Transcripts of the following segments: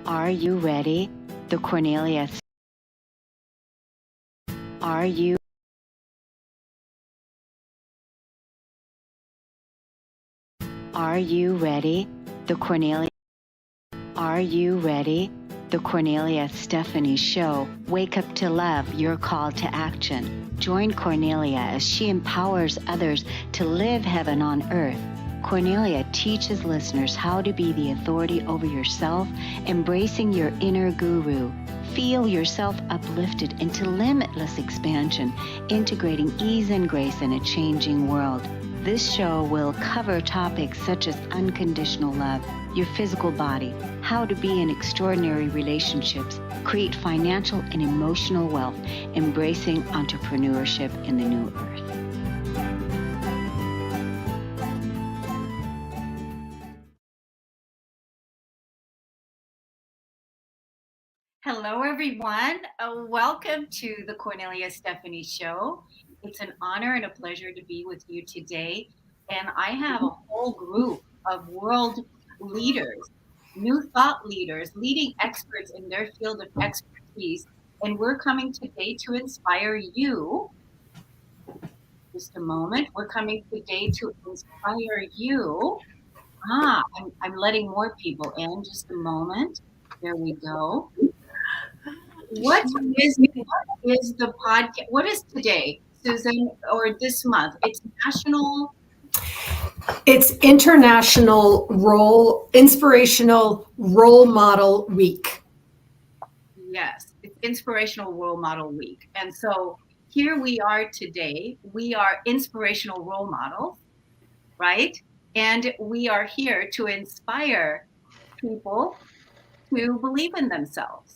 Are you ready? The Cornelia. Are you? Are you ready? The Cornelia. Are you ready? The Cornelia Stephanie Show. Wake up to love, your call to action. Join Cornelia as she empowers others to live heaven on earth. Cornelia teaches listeners how to be the authority over yourself, embracing your inner guru. Feel yourself uplifted into limitless expansion, integrating ease and grace in a changing world. This show will cover topics such as unconditional love, your physical body, how to be in extraordinary relationships, create financial and emotional wealth, embracing entrepreneurship in the new earth. Hello, everyone. Welcome to the Cornelia Stephanie Show. It's an honor and a pleasure to be with you today. And I have a whole group of world leaders, new thought leaders, leading experts in their field of expertise. And we're coming today to inspire you. Just a moment. We're coming today to inspire you. I'm letting more people in. Just a moment. There we go. What is the podcast? What is today, Susan, or this month? It's National. It's Inspirational Role Model Week. Yes, it's Inspirational Role Model Week. And so here we are today. We are inspirational role models, right? And we are here to inspire people to believe in themselves.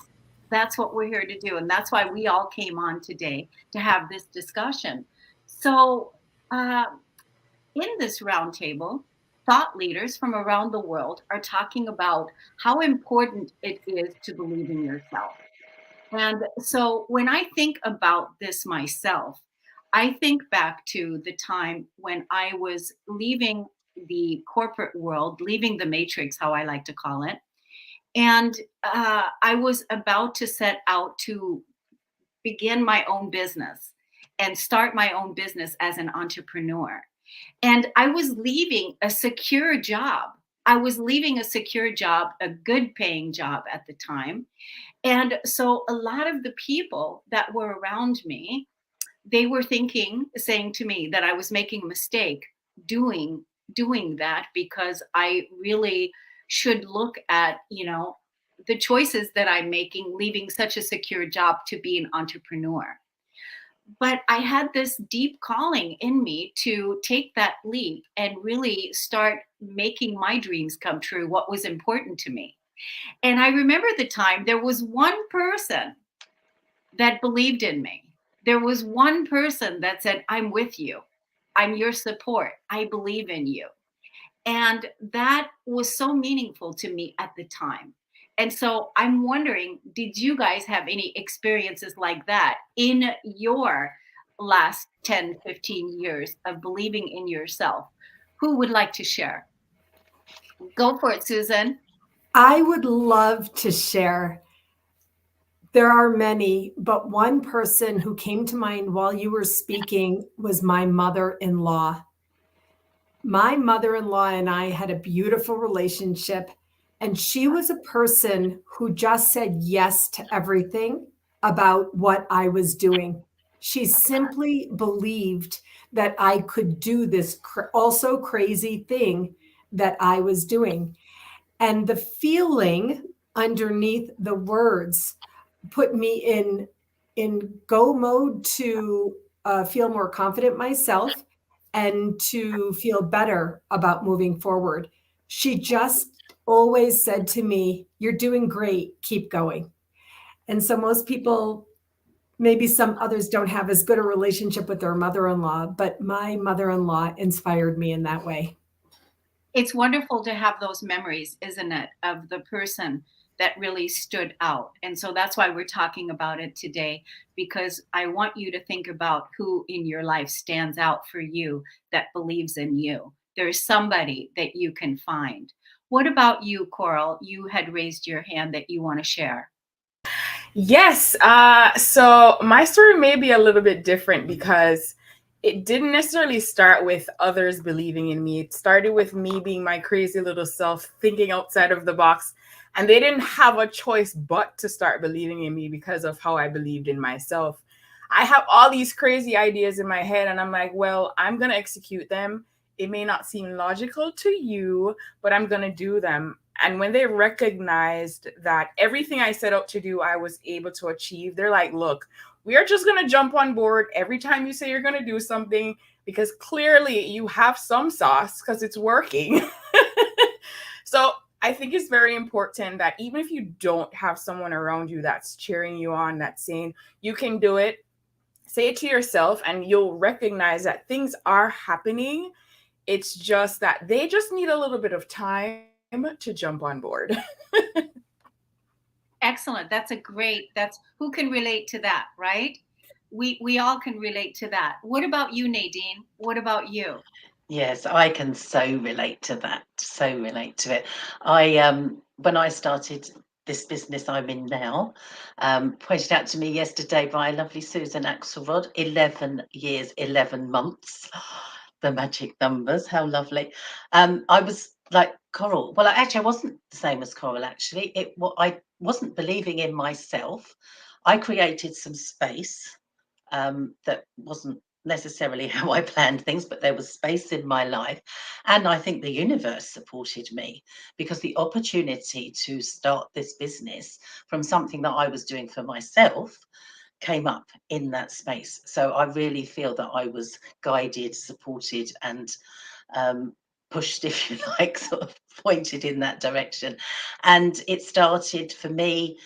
That's what we're here to do. And that's why we all came on today to have this discussion. So, in this roundtable, thought leaders from around the world are talking about how important it is to believe in yourself. And so when I think about this myself, I think back to the time when I was leaving the corporate world, leaving the matrix, how I like to call it. And I was about to set out to begin my own business and start my own business as an entrepreneur. And I was leaving a secure job. I was leaving a secure job, a good paying job at the time. And so a lot of the people that were around me, they were saying to me that I was making a mistake doing that, because I really should look at, the choices that I'm making, leaving such a secure job to be an entrepreneur. But I had this deep calling in me to take that leap and really start making my dreams come true, what was important to me. And I remember the time there was one person that believed in me. There was one person that said, I'm with you. I'm your support. I believe in you. And that was so meaningful to me at the time. And so I'm wondering, did you guys have any experiences like that in your last 10, 15 years of believing in yourself? Who would like to share? Go for it, Susan. I would love to share. There are many, but one person who came to mind while you were speaking was my mother-in-law. My mother-in-law and I had a beautiful relationship, and she was a person who just said yes to everything about what I was doing. She simply believed that I could do this also crazy thing that I was doing. And the feeling underneath the words put me in go mode to feel more confident myself and to feel better about moving forward. She just always said to me, "You're doing great, keep going." And so most people, maybe some others, don't have as good a relationship with their mother-in-law, but my mother-in-law inspired me in that way. It's wonderful to have those memories, isn't it, of the person that really stood out. And so that's why we're talking about it today, because I want you to think about who in your life stands out for you, that believes in you. there's somebody that you can find. What about you, Coral? You had raised your hand that you want to share. Yes. So my story may be a little bit different because it didn't necessarily start with others believing in me. It started with me being my crazy little self, thinking outside of the box. And they didn't have a choice but to start believing in me because of how I believed in myself. I have all these crazy ideas in my head, and I'm like, well, I'm going to execute them. It may not seem logical to you, but I'm going to do them. And when they recognized that everything I set out to do, I was able to achieve, they're like, look, we are just going to jump on board every time you say you're going to do something because clearly you have some sauce because it's working. So I think it's very important that even if you don't have someone around you that's cheering you on, that's saying you can do it, say it to yourself and you'll recognize that things are happening. It's just that they just need a little bit of time to jump on board. Excellent. That's a great. That's who can relate to that, right? We all can relate to that. What about you, Nadine? What about you? Yes, I can so relate to that. So relate to it. When I started this business I'm in now, pointed out to me yesterday by lovely Susan Axelrod, 11 years, 11 months. The magic numbers, how lovely. I was like Coral. Well, actually, I wasn't the same as Coral, actually. I wasn't believing in myself. I created some space that wasn't necessarily how I planned things, but there was space in my life. And I think the universe supported me because the opportunity to start this business from something that I was doing for myself came up in that space. So I really feel that I was guided, supported, and pushed, if you like, sort of pointed in that direction. And it started for me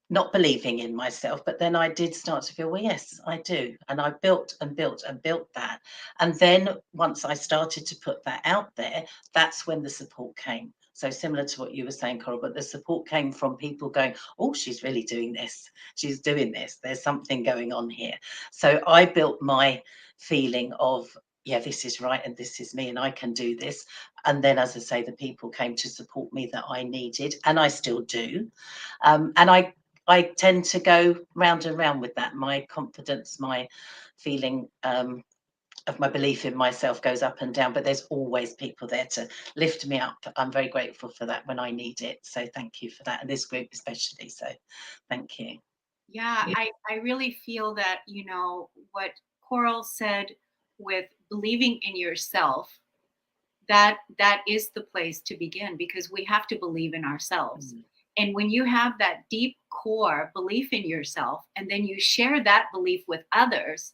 not believing in myself, but then I did start to feel, well, yes, I do. And I built and built and built that. And then once I started to put that out there, that's when the support came. So similar to what you were saying, Coral, but the support came from people going, oh, she's really doing this. She's doing this. There's something going on here. So I built my feeling of, yeah, this is right and this is me and I can do this. And then, as I say, the people came to support me that I needed, and I still do. And I tend to go round and round with that. My confidence, my feeling of my belief in myself goes up and down, but there's always people there to lift me up. I'm very grateful for that when I need it. So thank you for that. And this group especially. So thank you. Yeah, I really feel that, what Coral said with believing in yourself, that is the place to begin because we have to believe in ourselves. Mm. And when you have that deep core belief in yourself and then you share that belief with others,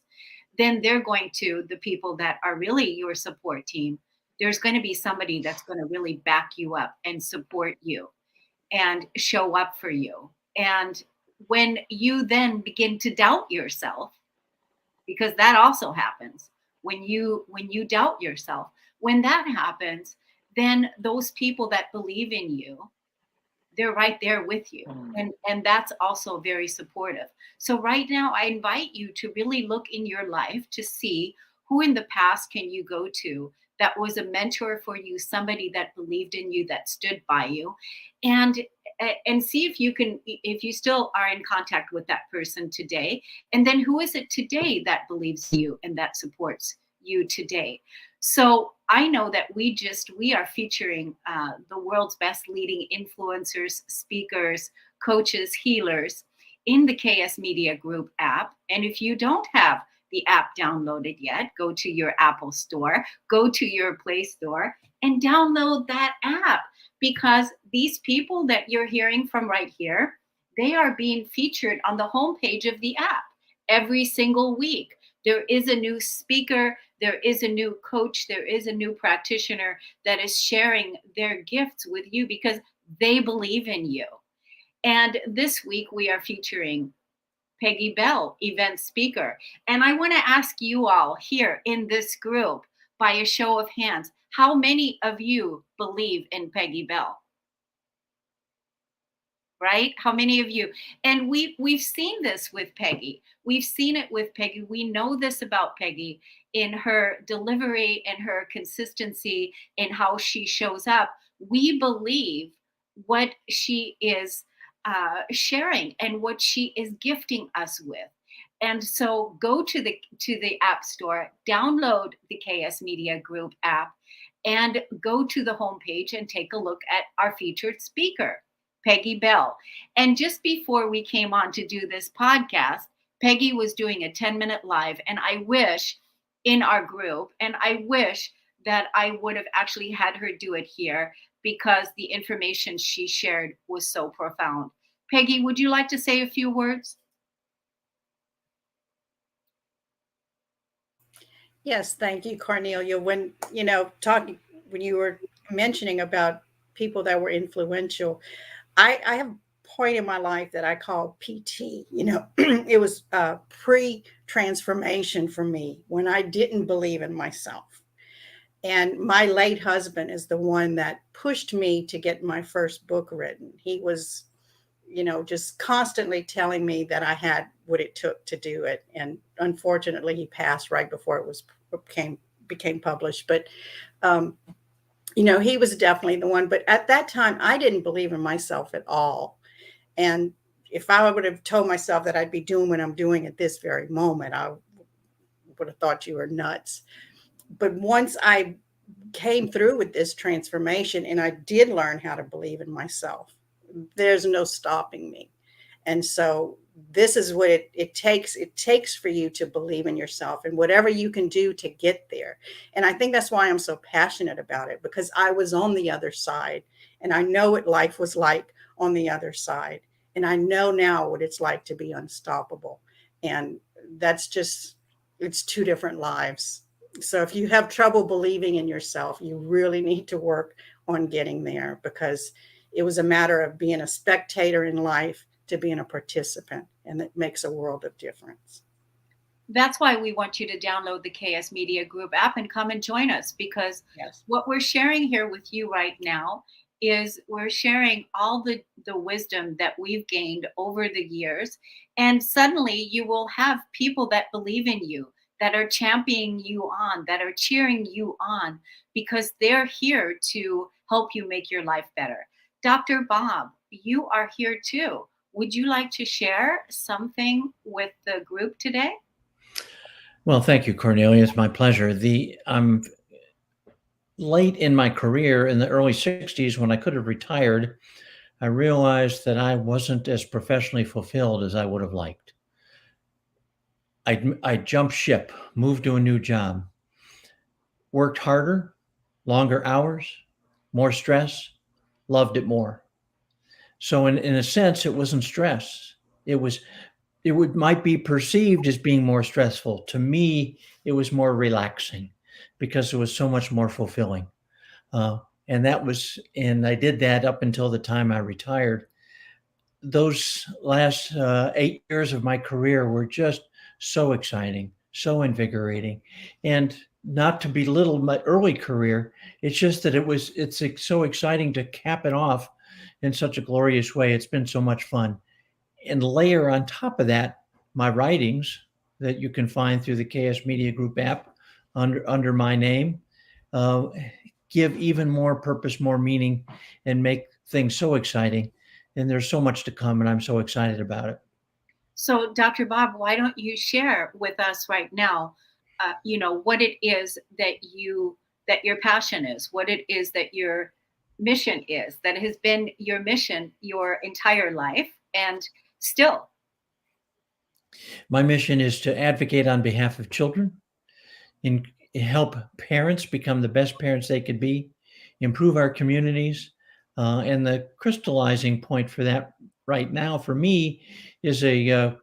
then they're going to, the people that are really your support team, there's going to be somebody that's going to really back you up and support you and show up for you. And when you then begin to doubt yourself, because that also happens when you doubt yourself, when that happens, then those people that believe in you, they're right there with you. Mm. And that's also very supportive. So right now I invite you to really look in your life to see who in the past can you go to that was a mentor for you, somebody that believed in you, that stood by you, and and see if you can, if you still are in contact with that person today, and then who is it today that believes in you and that supports you today. So I know that we are featuring the world's best leading influencers, speakers, coaches, healers in the KS Media Group app. And if you don't have the app downloaded yet, go to your Apple store, go to your Play Store, and download that app, because these people that you're hearing from right here, they are being featured on the homepage of the app every single week. There is a new speaker, there is a new coach, there is a new practitioner that is sharing their gifts with you because they believe in you. And this week we are featuring Peggy Bell, event speaker. And I want to ask you all here in this group, by a show of hands, how many of you believe in Peggy Bell? Right? How many of you? And we've seen this with Peggy. We've seen it with Peggy. We know this about Peggy in her delivery and her consistency in how she shows up, we believe what she is sharing and what she is gifting us with. And so go to the app store, download the KS Media Group app, and go to the homepage and take a look at our featured speaker, Peggy Bell. And just before we came on to do this podcast, Peggy was doing a 10-minute live, and I wish in our group, and I wish that I would have actually had her do it here because the information she shared was so profound. Peggy, would you like to say a few words? Yes, thank you, Cornelia. When talking when you were mentioning about people that were influential, I have a point in my life that I call PT. It was pre-transformation for me when I didn't believe in myself. And my late husband is the one that pushed me to get my first book written. He was, just constantly telling me that I had what it took to do it. And unfortunately, he passed right before it became published. But he was definitely the one. But at that time, I didn't believe in myself at all. And if I would have told myself that I'd be doing what I'm doing at this very moment, I would have thought you were nuts. But once I came through with this transformation and I did learn how to believe in myself, there's no stopping me. And so this is what it takes. It takes for you to believe in yourself and whatever you can do to get there. And I think that's why I'm so passionate about it, because I was on the other side and I know what life was like on the other side. And I know now what it's like to be unstoppable. And it's two different lives. So if you have trouble believing in yourself, you really need to work on getting there, because it was a matter of being a spectator in life to being a participant, and it makes a world of difference. That's why we want you to download the KS Media Group app and come and join us, because Yes. what we're sharing here with you right now is we're sharing all the wisdom that we've gained over the years. And suddenly you will have people that believe in you, that are championing you on, that are cheering you on, because they're here to help you make your life better. Dr. Bob, you are here too. Would you like to share something with the group today? Well, thank you, Cornelia. It's my pleasure. I'm late in my career in the early 60s when I could have retired. I realized that I wasn't as professionally fulfilled as I would have liked. I jumped ship, moved to a new job, worked harder, longer hours, more stress, loved it more. So in a sense, it wasn't stress. Might be perceived as being more stressful. To me, it was more relaxing because it was so much more fulfilling. And I did that up until the time I retired. Those last 8 years of my career were just so exciting, so invigorating. And not to belittle my early career, it's just that it's so exciting to cap it off in such a glorious way. It's been so much fun. And layer on top of that my writings that you can find through the KS Media Group app under my name, give even more purpose, more meaning, and make things so exciting. And there's so much to come, and I'm so excited about it. So, Dr. Bob, why don't you share with us right now, what it is that your passion is, what it is that your mission is, that has been your mission your entire life, and still. My mission is to advocate on behalf of children and help parents become the best parents they could be, improve our communities. And the crystallizing point for that right now for me is a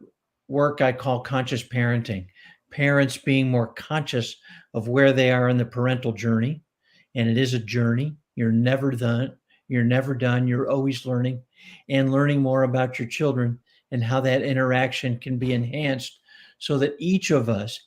work I call conscious parenting. Parents being more conscious of where they are in the parental journey. And it is a journey. You're never done. You're never done. You're always learning, and learning more about your children and how that interaction can be enhanced so that each of us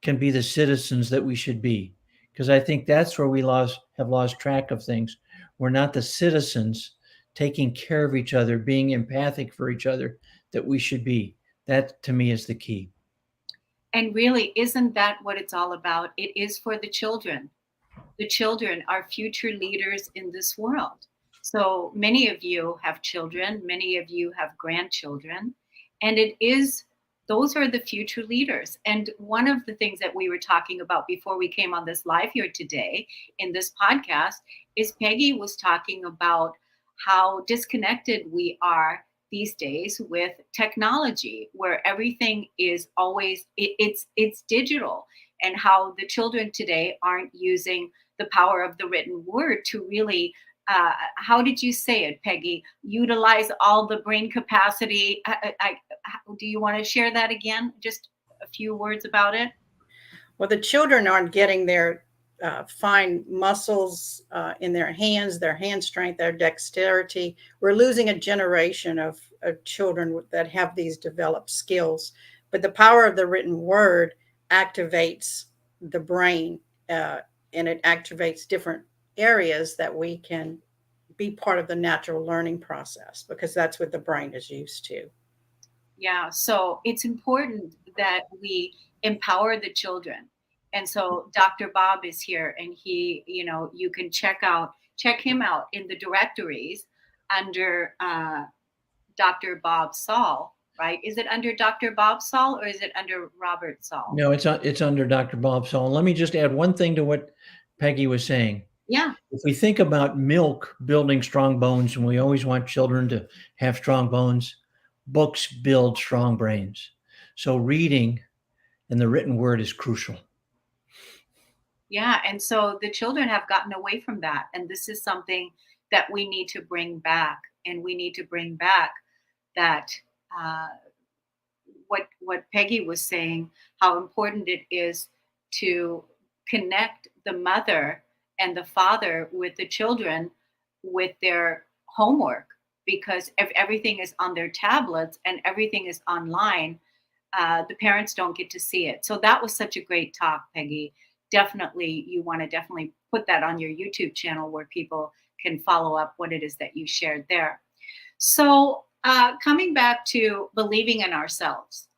can be the citizens that we should be. Because I think that's where we have lost track of things. We're not the citizens taking care of each other, being empathic for each other that we should be. That to me is the key. And really, isn't that what it's all about? It is for the children. The children are future leaders in this world. So many of you have children, many of you have grandchildren, and it is those are the future leaders. And one of the things that we were talking about before we came on this live here today in this podcast is Peggy was talking about how disconnected we are these days with technology, where everything is always it's digital, and how the children today aren't using the power of the written word to really how did you say it, Peggy? Utilize all the brain capacity. Do you want to share that again? Just a few words about it. Well, the children aren't getting their fine muscles in their hands, their hand strength, their dexterity. We're losing a generation of children that have these developed skills. But the power of the written word activates the brain, and it activates different areas that we can be part of the natural learning process, because that's what the brain is used to. Yeah, so it's important that we empower the children. And so Dr. Bob is here, and he, you can check him out in the directories under Dr. Bob Saul, right? Is it under Dr. Bob Saul or is it under Robert Saul? No, it's under Dr. Bob Saul. Let me just add one thing to what Peggy was saying. Yeah. If we think about milk building strong bones, and we always want children to have strong bones, books build strong brains. So reading and the written word is crucial. Yeah. And so the children have gotten away from that. And this is something that we need to bring back. And we need to bring back that what Peggy was saying, how important it is to connect the mother and the father with the children with their homework, because if everything is on their tablets and everything is online, the parents don't get to see it. So that was such a great talk, Peggy. Definitely, you want to definitely put that on your YouTube channel where people can follow up what it is that you shared there. So coming back to believing in ourselves,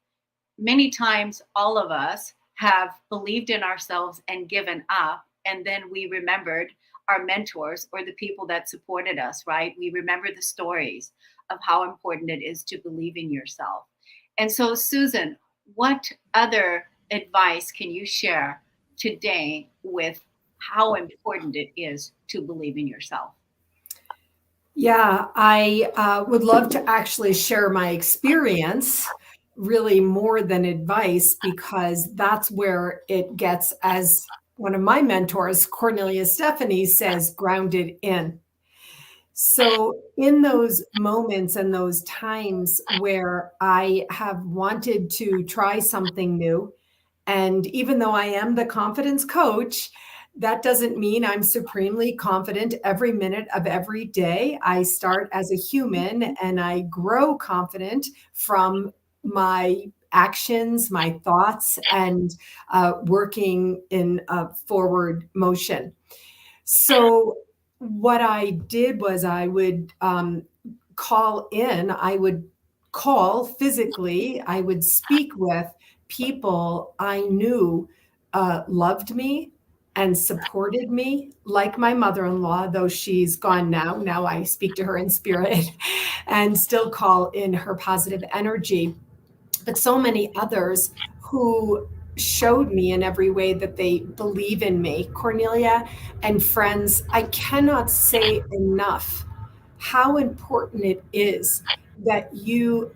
many times all of us have believed in ourselves and given up, and then we remembered our mentors or the people that supported us, right? We remember the stories of how important it is to believe in yourself. And so, Susan, what other advice can you share today with how important it is to believe in yourself? Yeah, I would love to actually share my experience, really more than advice, because that's where it gets, as one of my mentors, Cornelia Stephanie, says, grounded in. So, in those moments and those times where I have wanted to try something new, and even though I am the confidence coach, that doesn't mean I'm supremely confident every minute of every day. I start as a human and I grow confident from my actions, my thoughts, and working in a forward motion. So, what I did was I would call in, I would call physically, I would speak with people I knew loved me and supported me, like my mother-in-law, though she's gone now. Now I speak to her in spirit and still call in her positive energy. But so many others who showed me in every way that they believe in me. Cornelia and friends, I cannot say enough how important it is that you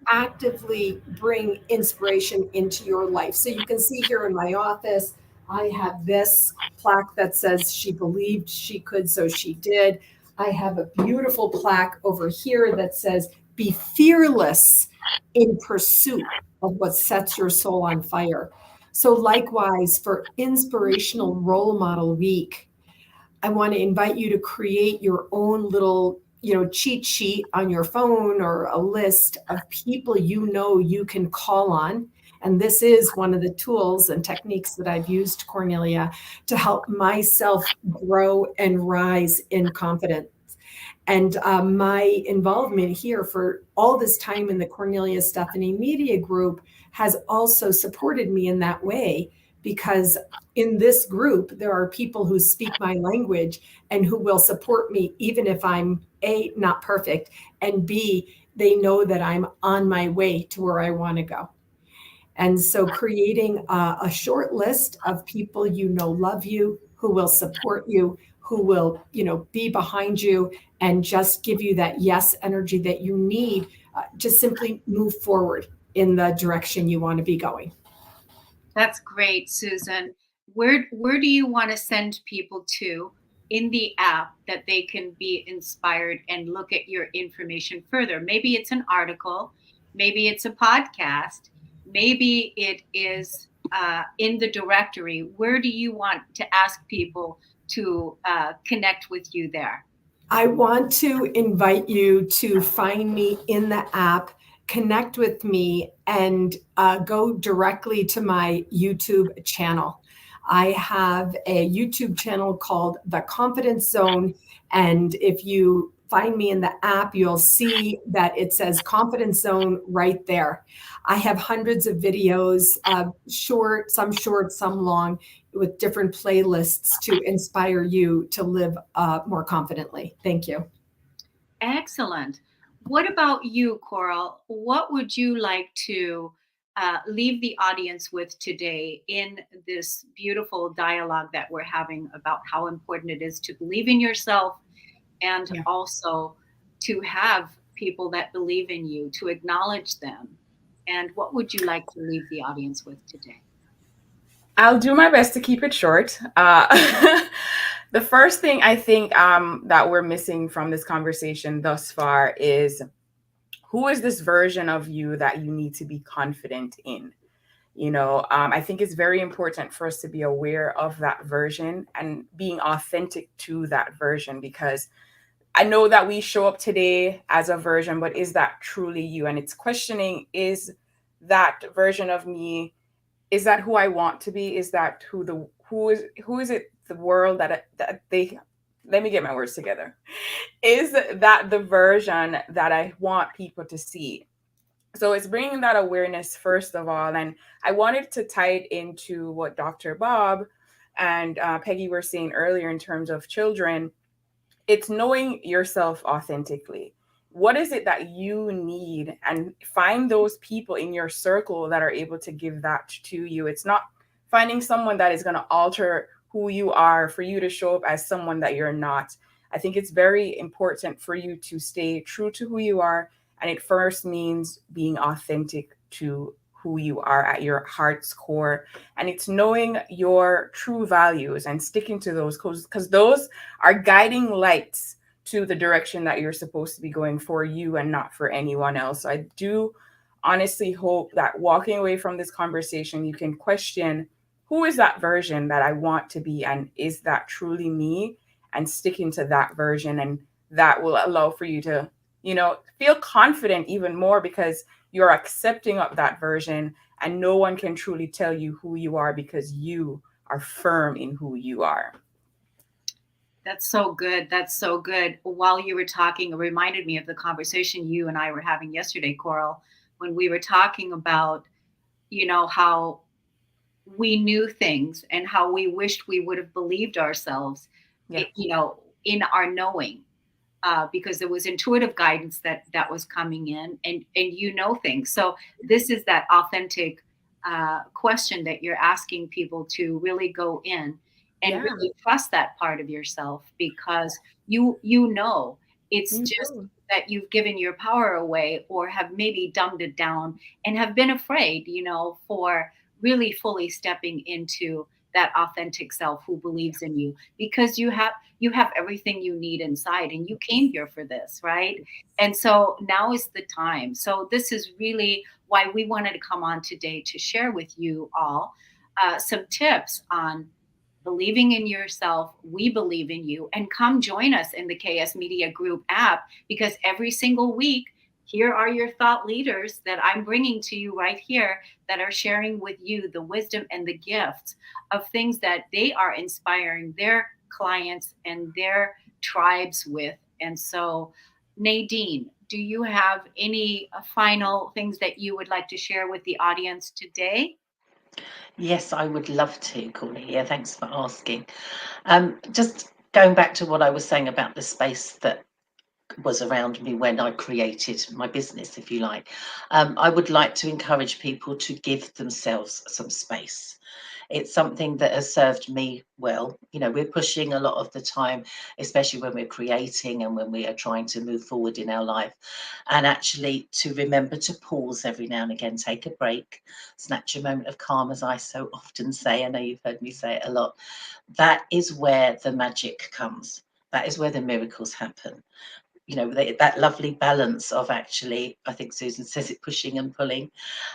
actively bring inspiration into your life. So you can see here in my office, I have this plaque that says she believed she could, so she did. I have a beautiful plaque over here that says, be fearless in pursuit of what sets your soul on fire. So likewise, for Inspirational Role Model Week, I want to invite you to create your own little, cheat sheet on your phone, or a list of people you can call on. And this is one of the tools and techniques that I've used, Cornelia, to help myself grow and rise in confidence. And my involvement here for all this time in the Cornelia Stephanie Media Group has also supported me in that way, because in this group, there are people who speak my language and who will support me, even if I'm A, not perfect, and B, they know that I'm on my way to where I want to go. And so creating a short list of people love you, who will support you, who will be behind you and just give you that yes energy that you need to simply move forward in the direction you want to be going. That's great, Susan. Where do you want to send people to in the app that they can be inspired and look at your information further? Maybe it's an article, maybe it's a podcast, maybe it is in the directory. Where do you want to ask people to connect with you there? I want to invite you to find me in the app, connect with me, and go directly to my YouTube channel. I have a YouTube channel called The Confidence Zone. And if you find me in the app, you'll see that it says Confidence Zone right there. I have hundreds of videos, short, some long, with different playlists to inspire you to live more confidently. Thank you. Excellent. What about you, Coral? What would you like to leave the audience with today in this beautiful dialogue that we're having about how important it is to believe in yourself and Yeah. also to have people that believe in you, to acknowledge them? And what would you like to leave the audience with today? I'll do my best to keep it short. The first thing I think that we're missing from this conversation thus far is, who is this version of you that you need to be confident in? I think it's very important for us to be aware of that version and being authentic to that version, because I know that we show up today as a version, but is that truly you? And it's questioning, is that version of me, is that who I want to be? Is that who is it the world that they, let me get my words together. Is that the version that I want people to see? So it's bringing that awareness first of all. And I wanted to tie it into what Dr. Bob and Peggy were saying earlier in terms of children. It's knowing yourself authentically. What is it that you need? And find those people in your circle that are able to give that to you. It's not finding someone that is going to alter who you are for you to show up as someone that you're not. I think it's very important for you to stay true to who you are. And it first means being authentic to who you are at your heart's core. And it's knowing your true values and sticking to those, because those are guiding lights to the direction that you're supposed to be going for you and not for anyone else. So I do honestly hope that walking away from this conversation, you can question, who is that version that I want to be? And is that truly me? And sticking to that version. And that will allow for you to, feel confident even more, because you're accepting of that version, and no one can truly tell you who you are because you are firm in who you are. That's so good. That's so good. While you were talking, it reminded me of the conversation you and I were having yesterday, Coral, when we were talking about, how we knew things and how we wished we would have believed ourselves, Yeah. In our knowing. Because there was intuitive guidance that was coming in, and things. So this is that authentic question that you're asking people to really go in and Yeah. really trust that part of yourself, because it's just that you've given your power away, or have maybe dumbed it down and have been afraid, for really fully stepping into that authentic self who believes in you, because you have everything you need inside, and you came here for this, right? And so now is the time. So this is really why we wanted to come on today, to share with you all some tips on believing in yourself. We believe in you, and come join us in the KS Media Group app, because every single week, here are your thought leaders that I'm bringing to you right here, that are sharing with you the wisdom and the gifts of things that they are inspiring their clients and their tribes with And so, Nadine, do you have any final things that you would like to share with the audience today? Yes, I would love to, Cornelia. Thanks for asking. Just going back to what I was saying about the space that was around me when I created my business, if you like. I would like to encourage people to give themselves some space. It's something that has served me well. You know, we're pushing a lot of the time, especially when we're creating and when we are trying to move forward in our life. And actually, to remember to pause every now and again, take a break, snatch a moment of calm, as I so often say. I know you've heard me say it a lot. That is where the magic comes. That is where the miracles happen. You know, that lovely balance of, actually, I think Susan says it, pushing and pulling.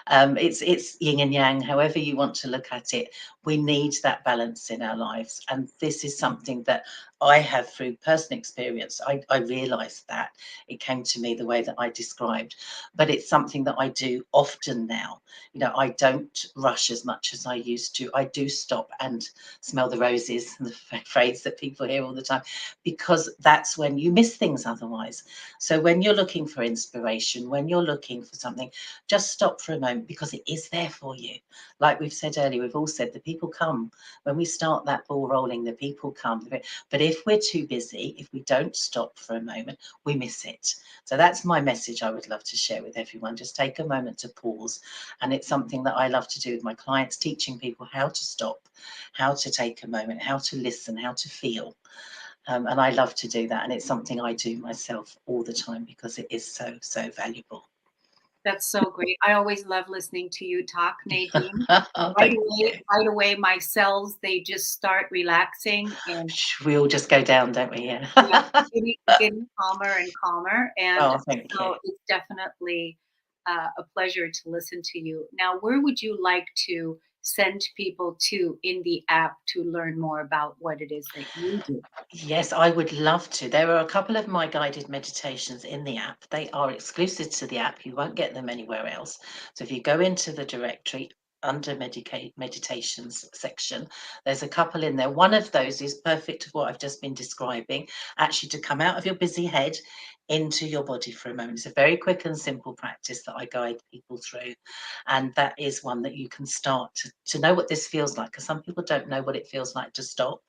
It's yin and yang, however you want to look at it. We need that balance in our lives, and this is something that I have through personal experience. I realized that it came to me the way that I described, but it's something that I do often now. You know, I don't rush as much as I used to. I do stop and smell the roses, the phrase that people hear all the time, because that's when you miss things otherwise. So when you're looking for inspiration, when you're looking for something, just stop for a moment, because it is there for you. Like we've said earlier, we've all said the people come. When we start that ball rolling, the people come. But if we're too busy, if we don't stop for a moment, we miss it. So that's my message I would love to share with everyone. Just take a moment to pause. And it's something that I love to do with my clients, teaching people how to stop, how to take a moment, how to listen, how to feel. And I love to do that. And it's something I do myself all the time, because it is so, so valuable. That's so great. I always love listening to you talk, Nadine. Oh, thank you. Right away, my cells, they just start relaxing, and We all just go down, don't we? Yeah. yeah, getting calmer and calmer. And Oh, thank you. so it's definitely a pleasure to listen to you. Now, where would you like to send people to in the app to learn more about what it is that you do? Yes, I would love to. There are a couple of my guided meditations in the app. They are exclusive to the app. You won't get them anywhere else. So if you go into the directory under meditations section, there's a couple in there. One of those is perfect for what I've just been describing, actually, to come out of your busy head into your body for a moment. It's a very quick and simple practice that I guide people through. And that is one that you can start to know what this feels like, because some people don't know what it feels like to stop.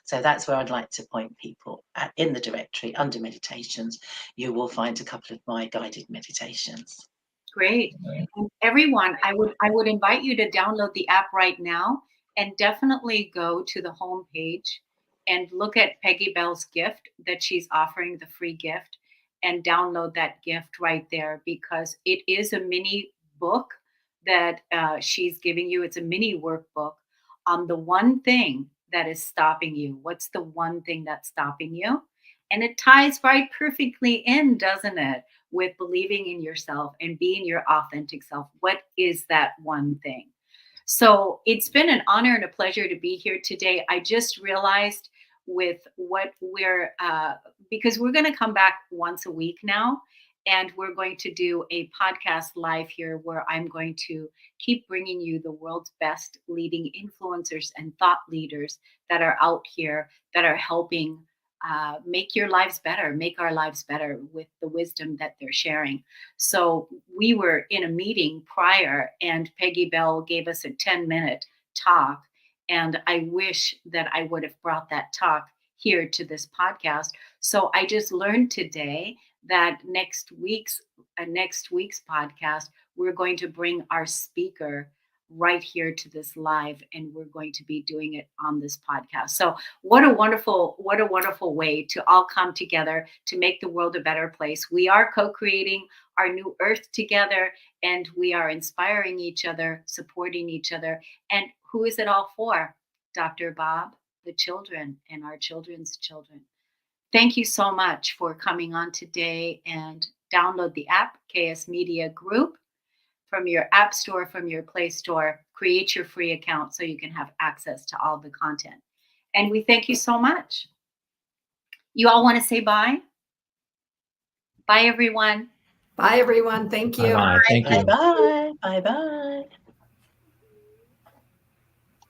So that's where I'd like to point people in the directory under meditations. You will find a couple of my guided meditations. Great. And everyone, I would invite you to download the app right now, and definitely go to the home page and look at Peggy Bell's gift that she's offering, the free gift, and download that gift right there, because it is a mini book that she's giving you. It's a mini workbook on the one thing that is stopping you. What's the one thing that's stopping you? And it ties right perfectly in, doesn't it? With believing in yourself and being your authentic self. What is that one thing? So it's been an honor and a pleasure to be here today. I just realized with what because we're going to come back once a week now, and we're going to do a podcast live here where I'm going to keep bringing you the world's best leading influencers and thought leaders that are out here that are helping make your lives better, make our lives better with the wisdom that they're sharing. So we were in a meeting prior, and Peggy Bell gave us a 10-minute talk. And I wish that I would have brought that talk here to this podcast. So I just learned today that next week's podcast, we're going to bring our speaker right here to this live, and we're going to be doing it on this podcast. So what a wonderful way to all come together to make the world a better place. We are co-creating our new earth together, and we are inspiring each other, supporting each other. And who is it all for? Dr. Bob, the children, and our children's children. Thank you so much for coming on today, and download the app, KS Media Group, from your app store, from your Play Store. Create your free account so you can have access to all the content. And we thank you so much. You all want to say bye? Bye, everyone. Bye, everyone. Thank you. Bye. Thank you. Bye-bye. Bye-bye.